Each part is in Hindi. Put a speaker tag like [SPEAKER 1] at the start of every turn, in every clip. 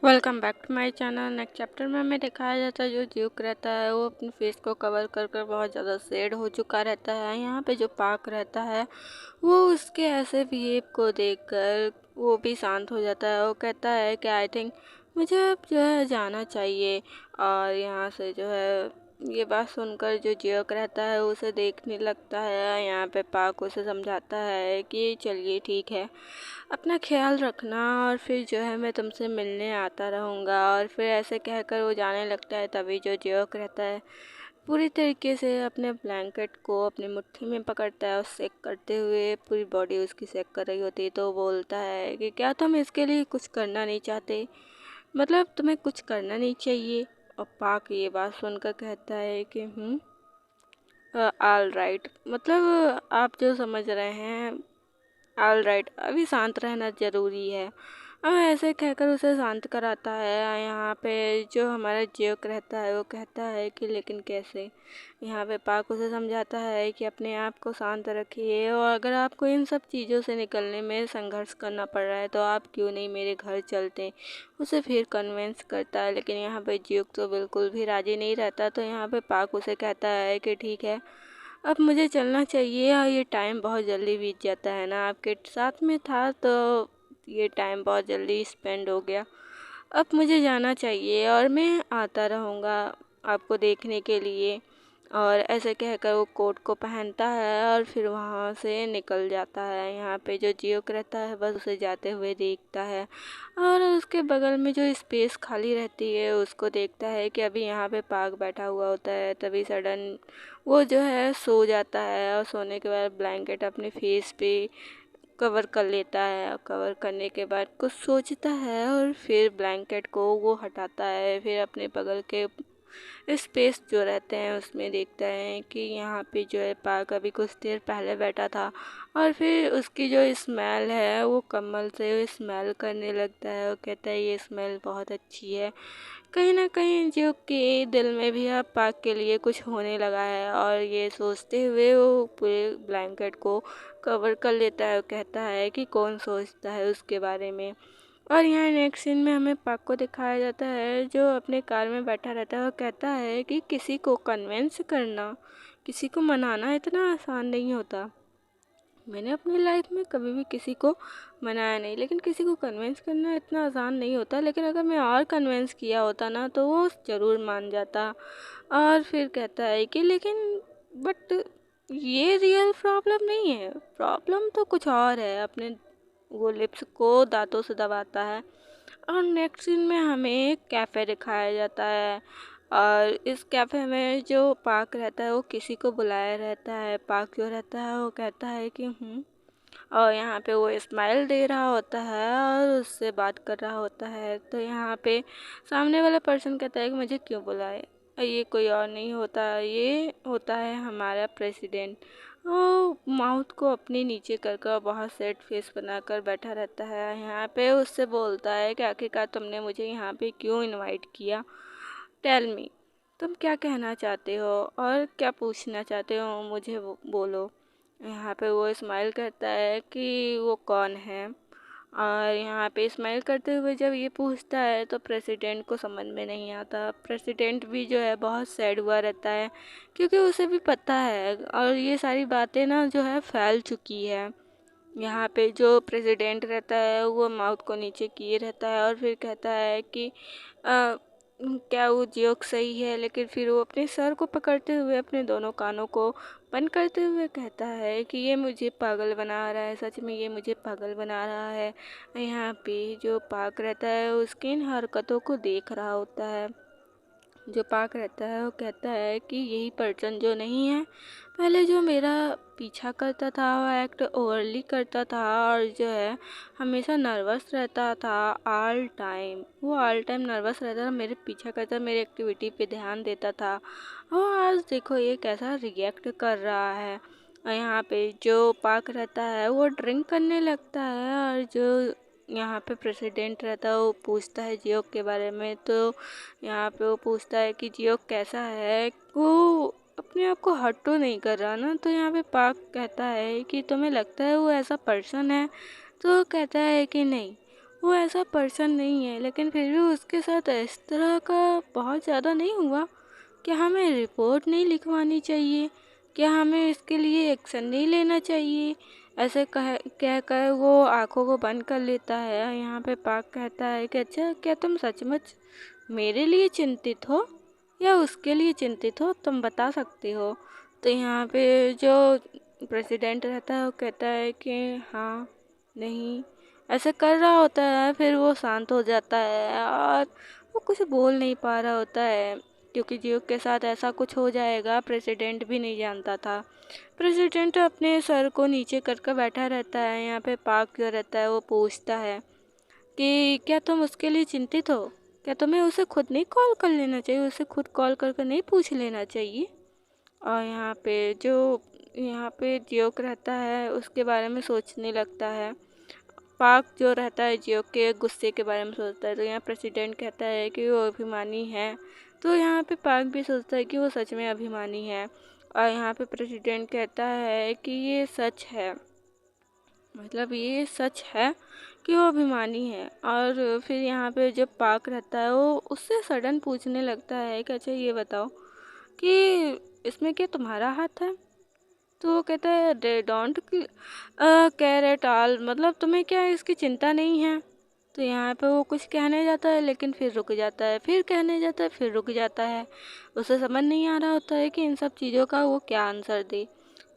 [SPEAKER 1] Welcome back to my channel. Next chapter में हमें दिखाया जाता है जो ज्यूक रहता है वो अपने फेस को कवर कर कर बहुत ज़्यादा सैड हो चुका रहता है। यहाँ पे जो पार्क रहता है वो उसके ऐसे बिहेव को देखकर वो भी शांत हो जाता है। वो कहता है कि आई थिंक मुझे अब जो है जाना चाहिए। और यहाँ से जो है ये बात सुनकर जो ज्यूक रहता है उसे देखने लगता है। यहाँ पे पार्क उसे समझाता है कि चलिए ठीक है, अपना ख्याल रखना और फिर जो है मैं तुमसे मिलने आता रहूँगा। और फिर ऐसे कहकर वो जाने लगता है। तभी जो ज्योक रहता है पूरी तरीके से अपने ब्लैंकेट को अपनी मुट्ठी में पकड़ता है और सेक करते हुए पूरी बॉडी उसकी सेक कर रही होती है। तो वो बोलता है कि क्या तुम इसके लिए कुछ करना नहीं चाहते, मतलब तुम्हें कुछ करना नहीं चाहिए। और पाक ये बात सुनकर कहता है कि ऑल राइट, मतलब आप जो समझ रहे हैं ऑल राइट, अभी शांत रहना ज़रूरी है। अब ऐसे कहकर उसे शांत कराता है। यहाँ पे जो हमारा ज्योक रहता है वो कहता है कि लेकिन कैसे। यहाँ पे पाक उसे समझाता है कि अपने आप को शांत रखिए और अगर आपको इन सब चीज़ों से निकलने में संघर्ष करना पड़ रहा है तो आप क्यों नहीं मेरे घर चलते। उसे फिर कन्विंस करता है, लेकिन यहाँ पे ज्योक तो बिल्कुल भी राज़ी नहीं रहता। तो यहाँ पे पाक उसे कहता है कि ठीक है, अब मुझे चलना चाहिए और ये टाइम बहुत जल्दी बीत जाता है ना, आपके साथ में था तो ये टाइम बहुत जल्दी स्पेंड हो गया। अब मुझे जाना चाहिए और मैं आता रहूँगा आपको देखने के लिए। और ऐसे कहकर वो कोट को पहनता है और फिर वहाँ से निकल जाता है। यहाँ पे जो जियोक रहता है बस उसे जाते हुए देखता है और उसके बगल में जो स्पेस खाली रहती है उसको देखता है कि अभी यहाँ पे पार्क बैठा हुआ होता है। तभी सडन वो जो है सो जाता है और सोने के बाद ब्लैंकेट अपने फेस पे कवर कर लेता है। और कवर करने के बाद कुछ सोचता है और फिर ब्लैंकेट को वो हटाता है। फिर अपने बगल के स्पेस जो रहते हैं उसमें देखता है कि यहाँ पे जो है पार्क अभी कुछ देर पहले बैठा था। और फिर उसकी जो स्मेल है वो कम्बल से स्मेल करने लगता है। वो कहता है ये स्मेल बहुत अच्छी है। कहीं ना कहीं जो कि दिल में भी अब पार्क के लिए कुछ होने लगा है। और ये सोचते हुए वो पूरे ब्लैंकेट को कवर कर लेता है। वो कहता है कि कौन सोचता है उसके बारे में। और यहाँ नेक्स्ट सीन में हमें पार्क को दिखाया जाता है जो अपने कार में बैठा रहता है। वो कहता है कि किसी को कन्विंस करना, किसी को मनाना इतना आसान नहीं होता। मैंने अपनी लाइफ में कभी भी किसी को मनाया नहीं, लेकिन किसी को कन्विंस करना इतना आसान नहीं होता। लेकिन अगर मैं और कन्विंस किया होता ना तो वो ज़रूर मान जाता। और फिर कहता है कि लेकिन बट ये रियल प्रॉब्लम नहीं है, प्रॉब्लम तो कुछ और है। अपने वो लिप्स को दांतों से दबाता है। और नेक्स्ट सीन में हमें एक कैफ़े दिखाया जाता है। और इस कैफ़े में जो पार्क रहता है वो किसी को बुलाया रहता है। पार्क जो रहता है वो कहता है कि और यहाँ पे वो स्माइल दे रहा होता है और उससे बात कर रहा होता है। तो यहाँ पे सामने वाला पर्सन कहता है कि मुझे क्यों बुलाए, और ये कोई और नहीं होता, ये होता है हमारा प्रेसिडेंट। वो माउथ को अपने नीचे कर कर बहुत सेट फेस बनाकर बैठा रहता है। यहाँ पे उससे बोलता है कि आखिरकार तुमने मुझे यहाँ पे क्यों इनवाइट किया, टेल मी, तुम क्या कहना चाहते हो और क्या पूछना चाहते हो, मुझे बोलो। यहाँ पे वो स्माइल करता है कि वो कौन है। और यहाँ पे स्माइल करते हुए जब ये पूछता है तो प्रेसिडेंट को समझ में नहीं आता। प्रेसिडेंट भी जो है बहुत सैड हुआ रहता है क्योंकि उसे भी पता है और ये सारी बातें ना जो है फैल चुकी है। यहाँ पे जो प्रेसिडेंट रहता है वो माउथ को नीचे किए रहता है और फिर कहता है कि क्या वो जोक सही है। लेकिन फिर वो अपने सर को पकड़ते हुए अपने दोनों कानों को बंद करते हुए कहता है कि ये मुझे पागल बना रहा है, सच में ये मुझे पागल बना रहा है। यहाँ पे जो पाक रहता है उसकी इन हरकतों को देख रहा होता है। जो पाक रहता है वो कहता है कि यही पर्सन जो नहीं है, पहले जो मेरा पीछा करता था, वो एक्ट ओवरली करता था और जो है हमेशा नर्वस रहता था। ऑल टाइम वो ऑल टाइम नर्वस रहता था, मेरे पीछा करता, मेरी एक्टिविटी पे ध्यान देता था। और आज देखो ये कैसा रिएक्ट कर रहा है। और यहाँ पे जो पाक रहता है वो ड्रिंक करने लगता है और जो यहाँ पे प्रेसिडेंट रहता है वो पूछता है जियोक के बारे में। तो यहाँ पे वो पूछता है कि जियोक कैसा है, वो अपने आप को हर्ट तो नहीं कर रहा ना। तो यहाँ पे पाक कहता है कि तुम्हें लगता है वो ऐसा पर्सन है। तो कहता है कि नहीं, वो ऐसा पर्सन नहीं है, लेकिन फिर भी उसके साथ इस तरह का बहुत ज़्यादा नहीं हुआ। क्या हमें रिपोर्ट नहीं लिखवानी चाहिए? क्या हमें इसके लिए एक्शन नहीं लेना चाहिए? ऐसे कह कर वो आंखों को बंद कर लेता है। यहाँ पे पार्क कहता है कि अच्छा, क्या तुम सचमुच मेरे लिए चिंतित हो या उसके लिए चिंतित हो, तुम बता सकते हो? तो यहाँ पे जो प्रेसिडेंट रहता है वो कहता है कि हाँ, नहीं, ऐसे कर रहा होता है। फिर वो शांत हो जाता है और वो कुछ बोल नहीं पा रहा होता है, क्योंकि जियो के साथ ऐसा कुछ हो जाएगा प्रेसिडेंट भी नहीं जानता था। प्रेसिडेंट अपने सर को नीचे करके बैठा रहता है। यहाँ पे पार्क जो रहता है वो पूछता है कि क्या तुम उसके लिए चिंतित हो? क्या तुम्हें उसे खुद नहीं कॉल कर लेना चाहिए? उसे खुद कॉल करके नहीं पूछ लेना चाहिए? और यहाँ पे जियोक रहता है उसके बारे में सोचने लगता है। पार्क जो रहता है जियो के गुस्से के बारे में सोचता है। तो यहाँ प्रेसिडेंट कहता है कि वो अभिमानी है। तो यहाँ पे पार्क भी सोचता है कि वो सच में अभिमानी है। और यहाँ पे प्रेसिडेंट कहता है कि ये सच है, मतलब ये सच है कि वो अभिमानी है। और फिर यहाँ पे जब पार्क रहता है वो उससे सडन पूछने लगता है कि अच्छा, ये बताओ कि इसमें क्या तुम्हारा हाथ है? तो वो कहता है they don't care at all, मतलब तुम्हें क्या इसकी चिंता नहीं है? तो यहाँ पे वो कुछ कहने जाता है, लेकिन फिर रुक जाता है, फिर कहने जाता है, फिर रुक जाता है। उसे समझ नहीं आ रहा होता है कि इन सब चीज़ों का वो क्या आंसर दे।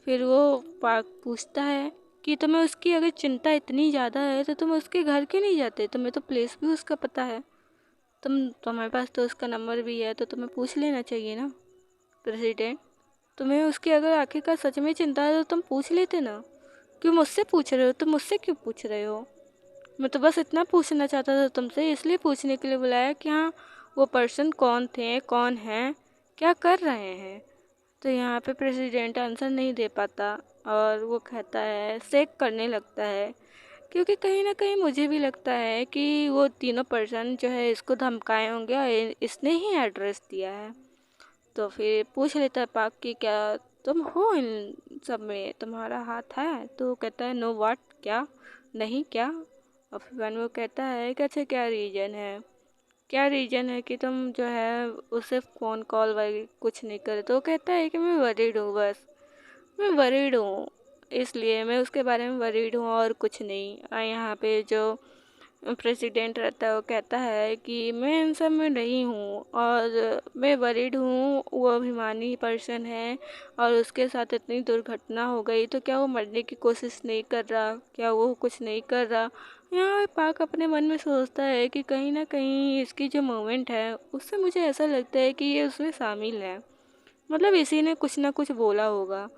[SPEAKER 1] फिर वो पार्क पूछता है कि तुम्हें उसकी अगर चिंता इतनी ज़्यादा है तो तुम उसके घर क्यों नहीं जाते? तुम्हें तो प्लेस भी उसका पता है, तुम्हारे पास तो उसका नंबर भी है, तो तुम्हें पूछ लेना चाहिए ना प्रेसिडेंट। तुम्हें उसकी अगर आखिरकार सच में चिंता है तो तुम पूछ लेते ना। क्यों मुझसे पूछ रहे हो? तुम मुझसे क्यों पूछ रहे हो? मैं तो बस इतना पूछना चाहता था तुमसे, इसलिए पूछने के लिए बुलाया कि हाँ, वो पर्सन कौन थे, कौन हैं, क्या कर रहे हैं? तो यहाँ पे प्रेसिडेंट आंसर नहीं दे पाता और वो कहता है, शेक करने लगता है, क्योंकि कहीं ना कहीं मुझे भी लगता है कि वो तीनों पर्सन जो है इसको धमकाए होंगे और इसने ही एड्रेस दिया है। तो फिर पूछ लेता है पाक कि क्या तुम हो इन सब में, तुम्हारा हाथ है? तो वो कहता है नो व्हाट, क्या नहीं क्या? और फिर बाद में वो कहता है कि अच्छा, क्या रीज़न है, क्या रीज़न है कि तुम जो है उसे फ़ोन कॉल वगैरह कुछ नहीं करे? तो वो कहता है कि मैं वरीड हूँ, बस मैं वरीड हूँ, इसलिए मैं उसके बारे में वरीड हूँ और कुछ नहीं। और यहाँ पे जो प्रेसिडेंट रहता है वो कहता है कि मैं इन सब में नहीं हूँ और मैं वरीड हूँ, वो अभिमानी पर्सन है और उसके साथ इतनी दुर्घटना हो गई, तो क्या वो मरने की कोशिश नहीं कर रहा? क्या वो कुछ नहीं कर रहा? यहाँ पाक अपने मन में सोचता है कि कहीं ना कहीं इसकी जो मोमेंट है उससे मुझे ऐसा लगता है कि ये उसमें शामिल है, मतलब इसी ने कुछ ना कुछ बोला होगा।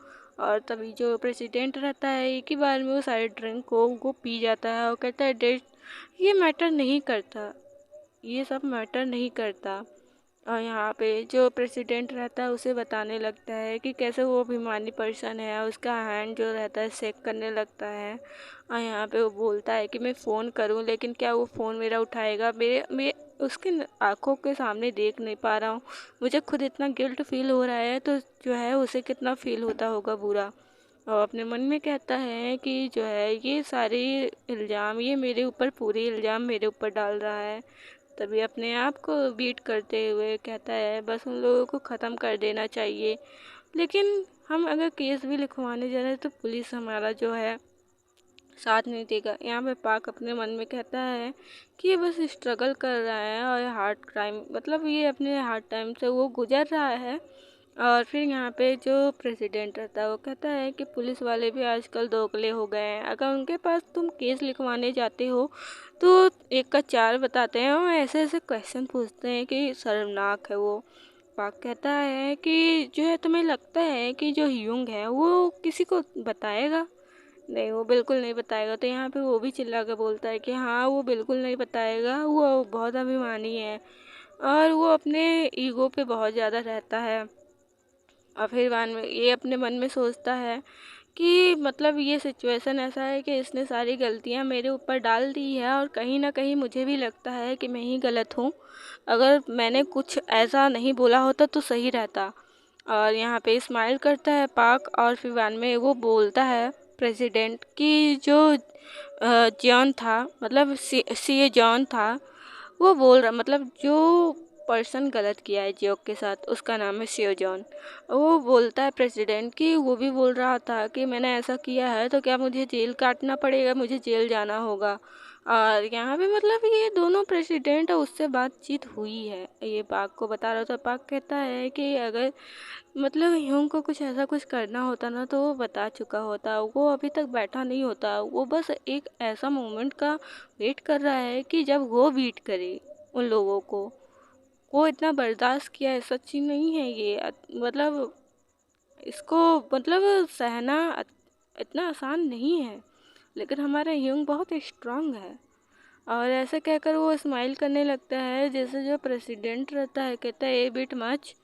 [SPEAKER 1] और तभी जो प्रेसिडेंट रहता है एक ही बार में वो सारे ड्रिंक को वो पी जाता है और कहता है डेट, ये मैटर नहीं करता, ये सब मैटर नहीं करता। और यहाँ पे जो प्रेसिडेंट रहता है उसे बताने लगता है कि कैसे वो अभिमानी पर्सन है, उसका हैंड जो रहता है शेक करने लगता है। और यहाँ पे वो बोलता है कि मैं फ़ोन करूँ, लेकिन क्या वो फ़ोन मेरा उठाएगा? मैं उसके आंखों के सामने देख नहीं पा रहा हूँ, मुझे खुद इतना गिल्ट फील हो रहा है, तो जो है उसे कितना फील होता होगा बुरा। और अपने मन में कहता है कि जो है ये सारे इल्ज़ाम, ये मेरे ऊपर पूरे इल्ज़ाम मेरे ऊपर डाल रहा है। तभी अपने आप को बीट करते हुए कहता है बस उन लोगों को ख़त्म कर देना चाहिए, लेकिन हम अगर केस भी लिखवाने जा रहे हैं तो पुलिस हमारा जो है साथ नहीं देगा। यहाँ पे पाक अपने मन में कहता है कि ये बस स्ट्रगल कर रहा है और हार्ड क्राइम, मतलब ये अपने हार्ड टाइम से वो गुजर रहा है। और फिर यहाँ पे जो प्रेसिडेंट रहता है वो कहता है कि पुलिस वाले भी आजकल दोगले हो गए हैं, अगर उनके पास तुम केस लिखवाने जाते हो तो एक का चार बताते हैं और ऐसे ऐसे क्वेश्चन पूछते हैं कि शर्मनाक है वो। पाक कहता है कि जो है तुम्हें लगता है कि जो ह्यूंग है वो किसी को बताएगा? नहीं, वो बिल्कुल नहीं बताएगा। तो यहाँ पे वो भी चिल्ला के बोलता है कि हाँ, वो बिल्कुल नहीं बताएगा, वो बहुत अभिमानी है और वो अपने ईगो पे बहुत ज़्यादा रहता है। और फिर बाद में ये अपने मन में सोचता है कि मतलब ये सिचुएशन ऐसा है कि इसने सारी गलतियाँ मेरे ऊपर डाल दी है और कहीं ना कहीं मुझे भी लगता है कि मैं ही गलत हूँ, अगर मैंने कुछ ऐसा नहीं बोला होता तो सही रहता। और यहाँ पे स्माइल करता है पाक और फिर बाद में वो बोलता है प्रेसिडेंट की जो जॉन था, मतलब सी जॉन था, वो बोल रहा, मतलब जो पर्सन गलत किया है जियोक के साथ उसका नाम है सियो जॉन। वो बोलता है प्रेसिडेंट कि वो भी बोल रहा था कि मैंने ऐसा किया है तो क्या मुझे जेल काटना पड़ेगा, मुझे जेल जाना होगा। और यहाँ पे मतलब ये दोनों प्रेसिडेंट उससे बातचीत हुई है, ये पाक को बता रहा था। पाक कहता है कि अगर मतलब ह्यूंग को कुछ ऐसा कुछ करना होता ना तो वो बता चुका होता, वो अभी तक बैठा नहीं होता, वो बस एक ऐसा मोमेंट का वेट कर रहा है कि जब वो बीट करे उन लोगों को। वो इतना बर्दाश्त किया है, सच्ची नहीं है ये मतलब इसको मतलब सहना इतना आसान नहीं है। लेकिन हमारा ह्यूंग बहुत स्ट्रांग है। और ऐसे कहकर वो स्माइल करने लगता है, जैसे जो प्रेसिडेंट रहता है कहता है ए बिट मच,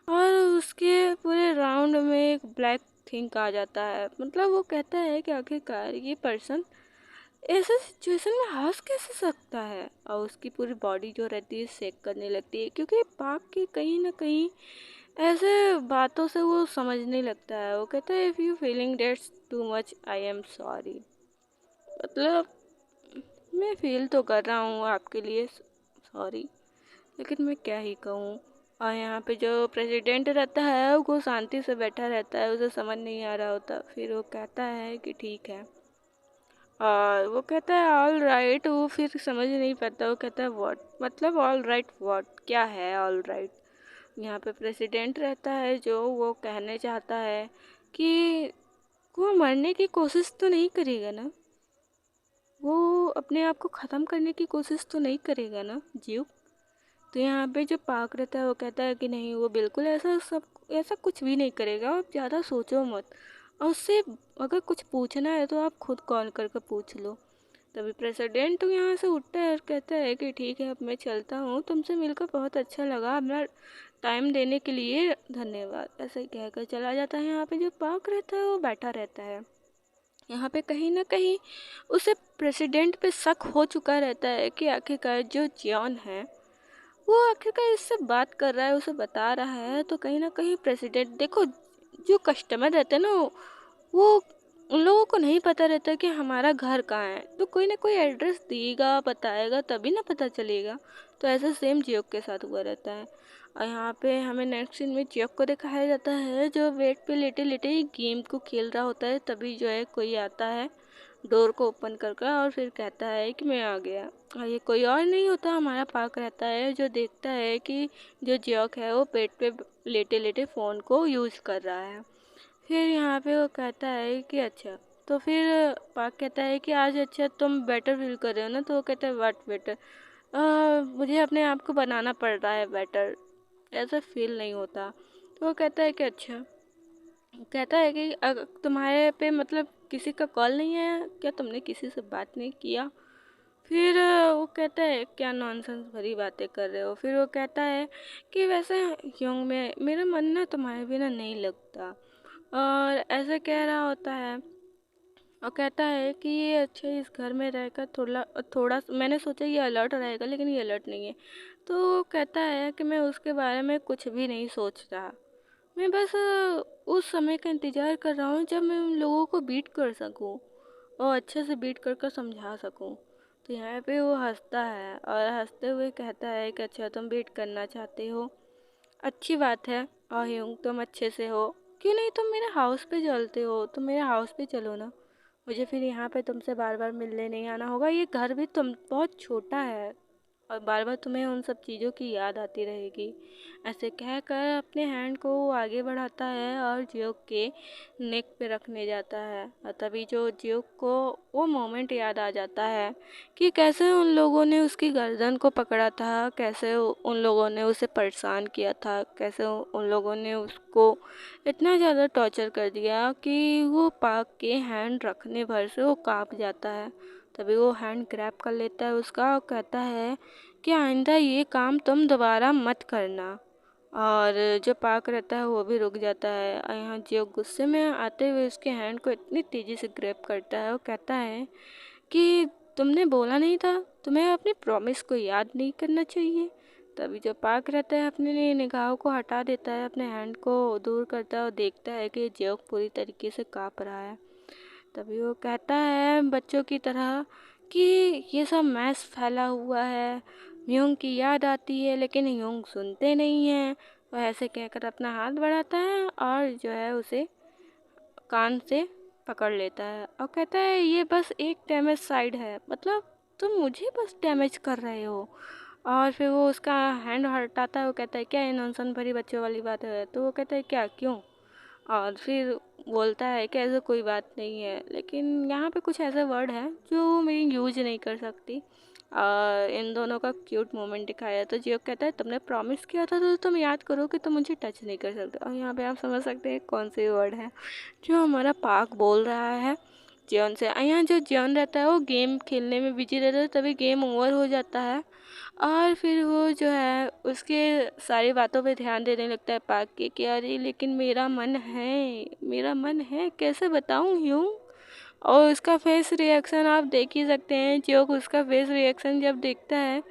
[SPEAKER 1] और उसके पूरे राउंड में एक ब्लैक थिंक आ जाता है। मतलब वो कहता है कि आखिरकार ये पर्सन ऐसे सिचुएशन में हंस कैसे सकता है। और उसकी पूरी बॉडी जो रहती है शेक करने लगती है, क्योंकि पाक के कहीं ना कहीं ऐसे बातों से वो समझने लगता है। वो कहता है if you feeling dates too much I am sorry, मतलब मैं फील तो कर रहा हूँ आपके लिए सॉरी, लेकिन मैं क्या ही कहूँ। और यहाँ पे जो प्रेसिडेंट रहता है वो शांति से बैठा रहता है, उसे समझ नहीं आ रहा होता। फिर वो कहता है कि ठीक है, और वो कहता है ऑल राइट। वो फिर समझ नहीं पाता, वो कहता है व्हाट, मतलब ऑल राइट व्हाट, क्या है ऑल राइट। यहाँ पे प्रेसिडेंट रहता है जो वो कहने चाहता है कि वो मरने की कोशिश तो नहीं करेगा ना, वो अपने आप को ख़त्म करने की कोशिश तो नहीं करेगा ना जीव। तो यहाँ पे जो पाक रहता है वो कहता है कि नहीं, वो बिल्कुल ऐसा कुछ भी नहीं करेगा, आप ज़्यादा सोचो मत। और उससे अगर कुछ पूछना है तो आप खुद कॉल करके पूछ लो। तभी प्रेसिडेंट तो यहाँ से उठता है और कहता है कि ठीक है अब मैं चलता हूँ, तुमसे मिलकर बहुत अच्छा लगा, अपना टाइम देने के लिए धन्यवाद। ऐसे ही कहकर चला जाता है। यहाँ पे जो पाक रहता है वो बैठा रहता है। यहाँ पे कहीं ना कहीं उसे प्रेसिडेंट पे शक हो चुका रहता है कि आखिरकार जो जॉन है वो आखिरकार इससे बात कर रहा है, उसे बता रहा है। तो कहीं ना कहीं प्रेसिडेंट, देखो जो कस्टमर रहते हैं ना, वो उन लोगों को नहीं पता रहता कि हमारा घर कहाँ है, तो कोई ना कोई एड्रेस देगा बताएगा तभी ना पता चलेगा। तो ऐसा सेम जियोक के साथ हुआ रहता है। और यहाँ पे हमें नेक्स्ट सीन में जियोक को दिखाया जाता है जो बेड पे लेटे लेटे गेम को खेल रहा होता है। तभी जो है कोई आता है डोर को ओपन कर और फिर कहता है कि मैं आ गया। और ये कोई और नहीं होता, हमारा पाक रहता है जो देखता है कि जो जियोक है वो बेड पे लेटे लेटे फ़ोन को यूज़ कर रहा है। फिर यहाँ पे वो कहता है कि अच्छा, तो फिर पाक कहता है कि आज अच्छा तुम बेटर फील कर रहे हो ना। तो वो कहता है व्हाट बेटर, मुझे अपने आप को बनाना पड़ रहा है बेटर, ऐसा फील नहीं होता। तो वो कहता है कि अच्छा, कहता है कि अगर तुम्हारे पे मतलब किसी का कॉल नहीं आया क्या, तुमने किसी से बात नहीं किया। फिर वो कहता है क्या नॉनसेंस भरी बातें कर रहे हो। फिर वो कहता है कि वैसे यूं में मेरा मन ना तुम्हारे बिना नहीं लगता, और ऐसे कह रहा होता है। और कहता है कि ये अच्छा इस घर में रहकर थोड़ा थोड़ा मैंने सोचा ये अलर्ट रहेगा, लेकिन ये अलर्ट नहीं है। तो वो कहता है कि मैं उसके बारे में कुछ भी नहीं सोच रहा, मैं बस उस समय का इंतज़ार कर रहा हूँ जब मैं उन लोगों को बीट कर सकूँ और अच्छे से बीट कर समझा सकूँ। तो यहाँ पे वो हंसता है और हंसते हुए कहता है कि अच्छा तुम बीट करना चाहते हो, अच्छी बात है। और यूँ तुम अच्छे से हो, क्यों नहीं तुम मेरे हाउस पे चलते हो, तुम मेरे हाउस पे चलो ना, मुझे फिर यहाँ पे तुमसे बार बार मिलने नहीं आना होगा। ये घर भी तुम बहुत छोटा है और बार बार तुम्हें उन सब चीज़ों की याद आती रहेगी। ऐसे कहकर अपने हैंड को वो आगे बढ़ाता है और जियोक के नेक पे रखने जाता है। और तभी जो जियोक को वो मोमेंट याद आ जाता है कि कैसे उन लोगों ने उसकी गर्दन को पकड़ा था, कैसे उन लोगों ने उसे परेशान किया था, कैसे उन लोगों ने उसको इतना ज़्यादा टॉर्चर कर दिया कि वो पाक के हैंड रखने भर से वो काँप जाता है। तभी वो हैंड ग्रैब कर लेता है उसका और कहता है कि आइंदा ये काम तुम दोबारा मत करना। और जो पाक रहता है वो भी रुक जाता है। और यहाँ जो गुस्से में आते हुए उसके हैंड को इतनी तेज़ी से ग्रैब करता है, वो कहता है कि तुमने बोला नहीं था तुम्हें अपनी प्रॉमिस को याद नहीं करना चाहिए। तभी जो पाक रहता है अपने निगाहों को हटा देता है, अपने हैंड को दूर करता है और देखता है कि जोक पूरी तरीके से काँप रहा है। तभी वो कहता है बच्चों की तरह कि ये सब मैस फैला हुआ है, ह्यूंग की याद आती है लेकिन ह्यूंग सुनते नहीं हैं। वह ऐसे कहकर अपना हाथ बढ़ाता है और जो है उसे कान से पकड़ लेता है और कहता है ये बस एक डैमेज साइड है, मतलब तुम मुझे बस डैमेज कर रहे हो। और फिर वो उसका हैंड हटाता है। वो कहता है क्या ये नॉनसेंस भरी बच्चों वाली बात है। तो वो कहता है क्या, क्यों? और फिर बोलता है कि ऐसा कोई बात नहीं है, लेकिन यहाँ पे कुछ ऐसे वर्ड हैं जो मैं यूज नहीं कर सकती। और इन दोनों का क्यूट मोमेंट दिखाया है। तो जियो कहता है तुमने प्रॉमिस किया था तो तुम याद करो कि तुम मुझे टच नहीं कर सकते। और यहाँ पे आप समझ सकते हैं कौन से वर्ड है जो हमारा पाक बोल रहा है जियोन से। यहाँ जो जियोन रहता है वो गेम खेलने में बिजी रहता है, तभी गेम ओवर हो जाता है। और फिर वो जो है उसके सारी बातों पे ध्यान देने लगता है पाक के कि अरे लेकिन मेरा मन है कैसे बताऊँ यूँ। और उसका फेस रिएक्शन आप देख ही सकते हैं। जो उसका फेस रिएक्शन जब देखता है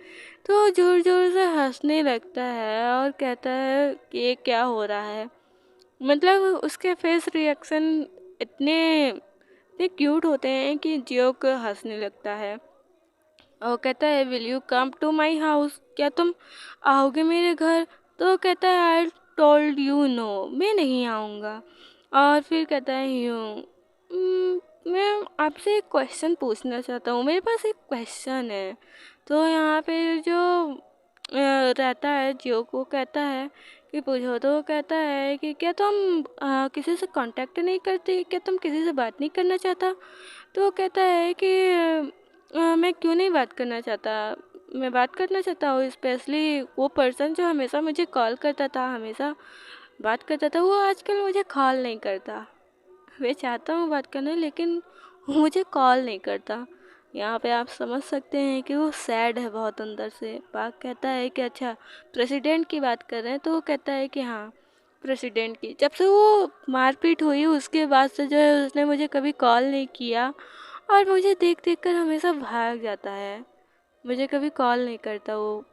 [SPEAKER 1] तो ज़ोर ज़ोर से हंसने लगता है और कहता है कि ये क्या हो रहा है। मतलब उसके फेस रिएक्शन इतने इतने क्यूट होते हैं कि जियो को हंसने लगता है। और कहता है will you come to my house, क्या तुम आओगे मेरे घर? तो वो कहता है आई टोल्ड यू नो, मैं नहीं आऊँगा। और फिर कहता है यूँ मैं आपसे एक क्वेश्चन पूछना चाहता हूँ, मेरे पास एक क्वेश्चन है। तो यहाँ पे जो रहता है जियो को कहता है कि पूछो। तो वो कहता है कि क्या तुम किसी से कांटेक्ट नहीं करती, क्या तुम किसी से बात नहीं करना चाहता? तो वो कहता है कि मैं क्यों नहीं बात करना चाहता, मैं बात करना चाहता हूँ। स्पेशली वो पर्सन जो हमेशा मुझे कॉल करता था, हमेशा बात करता था, वो आजकल मुझे कॉल नहीं करता। मैं चाहता हूँ बात करना लेकिन वो मुझे कॉल नहीं करता। यहाँ पे आप समझ सकते हैं कि वो सैड है बहुत अंदर से। पाक कहता है कि अच्छा प्रेसिडेंट की बात कर रहे हैं। तो वो कहता है कि हाँ प्रेसिडेंट की, जब से वो मारपीट हुई उसके बाद से जो है उसने मुझे कभी कॉल नहीं किया और मुझे देख देख कर हमेशा भाग जाता है, मुझे कभी कॉल नहीं करता वो।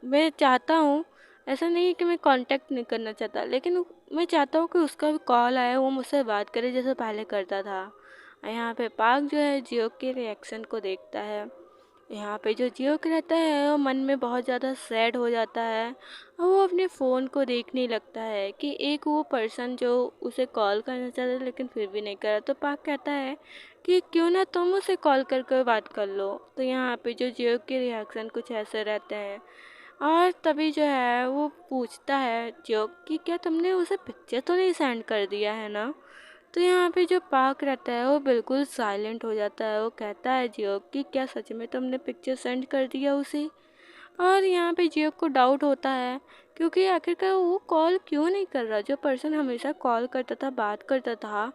[SPEAKER 1] मैं चाहता हूँ, ऐसा नहीं है कि मैं कांटेक्ट नहीं करना चाहता, लेकिन मैं चाहता हूँ कि उसका भी कॉल आए, वो मुझसे बात करे जैसे पहले करता था। यहाँ पे पाक जो है जियो के रिएक्शन को देखता है। यहाँ पे जो जियो के रहता है वो मन में बहुत ज़्यादा सैड हो जाता है और वो अपने फ़ोन को देखने लगता है कि एक वो पर्सन जो उसे कॉल करना चाहता है लेकिन फिर भी नहीं करा। तो पाक कहता है कि क्यों ना तुम उसे कॉल करके बात कर लो। तो यहाँ पे जो जियो के रिएक्शन कुछ ऐसे रहते हैं। और तभी जो है वो पूछता है जियो कि क्या तुमने उसे पिक्चर तो नहीं सेंड कर दिया है ना? तो यहाँ पे जो पाक रहता है वो बिल्कुल साइलेंट हो जाता है। वो कहता है जियो कि क्या सच में तुमने पिक्चर सेंड कर दिया उसे? और यहाँ पे जियो को डाउट होता है क्योंकि आखिरकार वो कॉल क्यों नहीं कर रहा। जो पर्सन हमेशा कॉल करता था, बात करता था,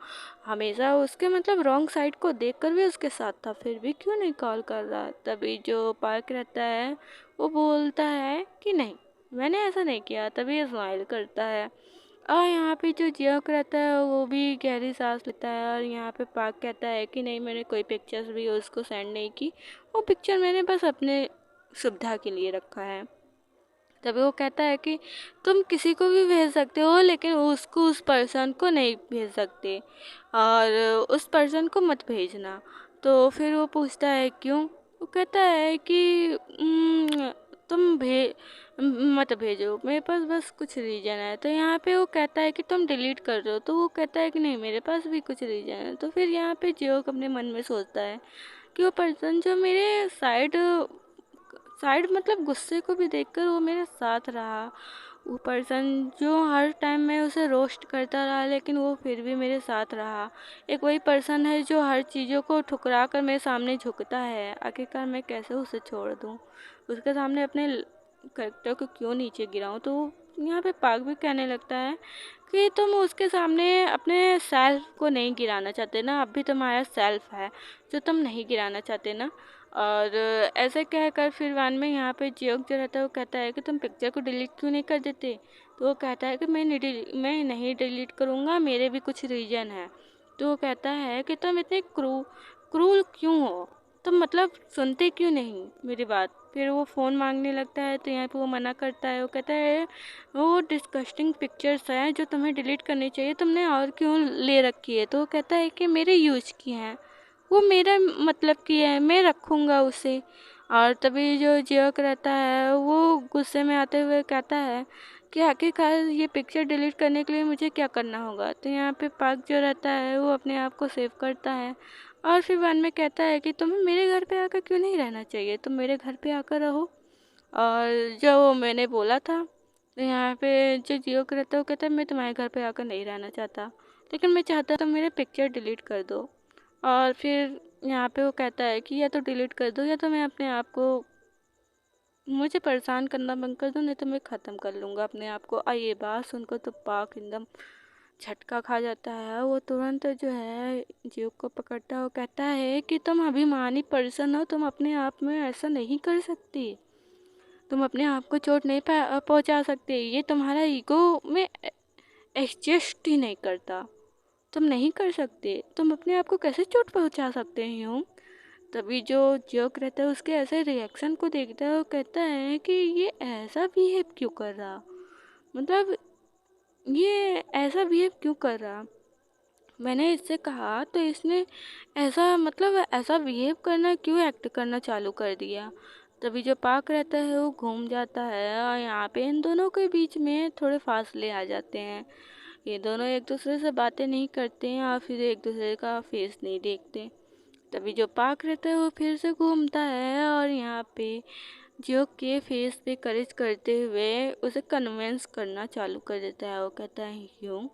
[SPEAKER 1] हमेशा उसके मतलब रॉन्ग साइड को देखकर भी उसके साथ था, फिर भी क्यों नहीं कॉल कर रहा। तभी जो पार्क रहता है वो बोलता है कि नहीं मैंने ऐसा नहीं किया। तभी ये स्माइल करता है। और यहाँ पे जो जियोक रहता है वो भी गहरी सांस लेता है। और यहाँ पे पार्क कहता है कि नहीं मैंने कोई पिक्चर्स भी उसको सेंड नहीं की, वो पिक्चर मैंने बस अपने सुविधा के लिए रखा है। तभी वो कहता है कि तुम किसी को भी भेज सकते हो लेकिन उसको उस पर्सन को नहीं भेज सकते और उस पर्सन को मत भेजना। तो फिर वो पूछता है क्यों? वो कहता है कि तुम मत भेजो, मेरे पास बस कुछ रीज़न है। तो यहाँ पे वो कहता है कि तुम डिलीट कर रहे हो। तो वो कहता है कि नहीं मेरे पास भी कुछ रीज़न है। तो फिर यहाँ पे जियो अपने मन में सोचता है कि वो पर्सन जो मेरे साइड साइड मतलब गुस्से को भी देखकर वो मेरे साथ रहा, वो पर्सन जो हर टाइम मैं उसे रोस्ट करता रहा लेकिन वो फिर भी मेरे साथ रहा, एक वही पर्सन है जो हर चीज़ों को ठुकरा कर मेरे सामने झुकता है। आखिरकार मैं कैसे उसे छोड़ दूँ, उसके सामने अपने करेक्टर को क्यों नीचे गिराऊँ। तो यहाँ पे पाक भी कहने लगता है कि तुम उसके सामने अपने सेल्फ को नहीं गिराना चाहते ना, अब भी तुम्हारा सेल्फ है जो तुम नहीं गिराना चाहते ना। और ऐसे कहकर फिर बाद में यहाँ पे जियोक जो रहता है वो कहता है कि तुम पिक्चर को डिलीट क्यों नहीं कर देते। तो वो कहता है कि मैं नहीं डिलीट करूँगा, मेरे भी कुछ रीज़न है। तो वो कहता है कि तुम इतने क्रूल क्यों हो, तुम मतलब सुनते क्यों नहीं मेरी बात। फिर वो फ़ोन मांगने लगता है, तो यहाँ पे वो मना करता है। वो कहता है वो डिस्गस्टिंग पिक्चर्स हैं जो तुम्हें डिलीट करनी चाहिए, तुमने और क्यों ले रखी है। तो वो कहता है कि मेरे यूज़ की हैं, वो मेरा मतलब की है, मैं रखूँगा उसे। और तभी जो जियोक रहता है वो गुस्से में आते हुए कहता है कि आखिरकार ये पिक्चर डिलीट करने के लिए मुझे क्या करना होगा। तो यहाँ पे पार्क जो रहता है वो अपने आप को सेव करता है और फिर बाद में कहता है कि तुम्हें मेरे घर पे आकर क्यों नहीं रहना चाहिए, तुम मेरे घर पे आकर रहो। और जो मैंने बोला था, तो यहाँ पे जो जियोक रहता है वो कहता है मैं तुम्हारे घर पे आकर नहीं रहना चाहता, लेकिन मैं चाहता तो मेरे पिक्चर डिलीट कर दो। और फिर यहाँ पे वो कहता है कि या तो डिलीट कर दो या तो मैं अपने आप को, मुझे परेशान करना बंद कर दो, नहीं तो मैं ख़त्म कर लूँगा अपने आप को। और ये बात सुनकर तो पाक एकदम झटका खा जाता है। वो तुरंत जो है जियो को पकड़ता है। वो कहता है कि तुम अभिमानी पर्सन हो, तुम अपने आप में ऐसा नहीं कर सकती, तुम अपने आप को चोट नहीं पहुंचा सकते, ये तुम्हारा ईगो में एडजस्ट ही नहीं करता, तुम नहीं कर सकते, तुम अपने आप को कैसे चोट पहुंचा सकते हो। तभी जो जोक रहता है उसके ऐसे रिएक्शन को देखता है, वो कहता है कि ये ऐसा बिहेव क्यों कर रहा, मतलब ये ऐसा बिहेव क्यों कर रहा। मैंने इससे कहा तो इसने ऐसा, मतलब ऐसा बिहेव करना क्यों, एक्ट करना चालू कर दिया। तभी जो पार्क रहता है वो घूम जाता है और यहाँ पे इन दोनों के बीच में थोड़े फासले आ जाते हैं। ये दोनों एक दूसरे से बातें नहीं करते हैं और फिर एक दूसरे का फेस नहीं देखते। तभी जो पार्क रहता है वो फिर से घूमता है और यहाँ पे जो के फेस पे करेज करते हुए उसे कन्विंस करना चालू कर देता है। वो कहता है यूं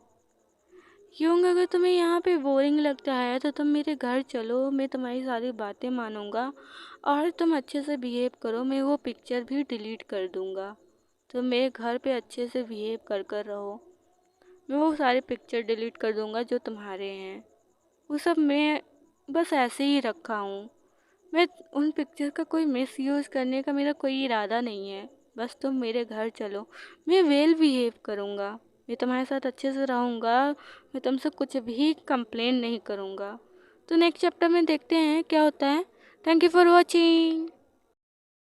[SPEAKER 1] यूं अगर तुम्हें यहाँ पे बोरिंग लगता है तो तुम मेरे घर चलो, मैं तुम्हारी सारी बातें मानूंगा और तुम अच्छे से बिहेव करो, मैं वो पिक्चर भी डिलीट कर दूंगा। तुम मेरे घर पे अच्छे से बिहेव कर कर रहो, मैं वो सारे पिक्चर डिलीट कर दूंगा जो तुम्हारे हैं, वो सब मैं बस ऐसे ही रखा हूँ। मैं उन पिक्चर का कोई मिस यूज़ करने का मेरा कोई इरादा नहीं है। बस तुम मेरे घर चलो, मैं वेल बिहेव करूँगा, मैं तुम्हारे साथ अच्छे से रहूँगा, मैं तुमसे कुछ भी कंप्लेन नहीं करूँगा। तो नेक्स्ट चैप्टर में देखते हैं क्या होता है। Thank you for watching.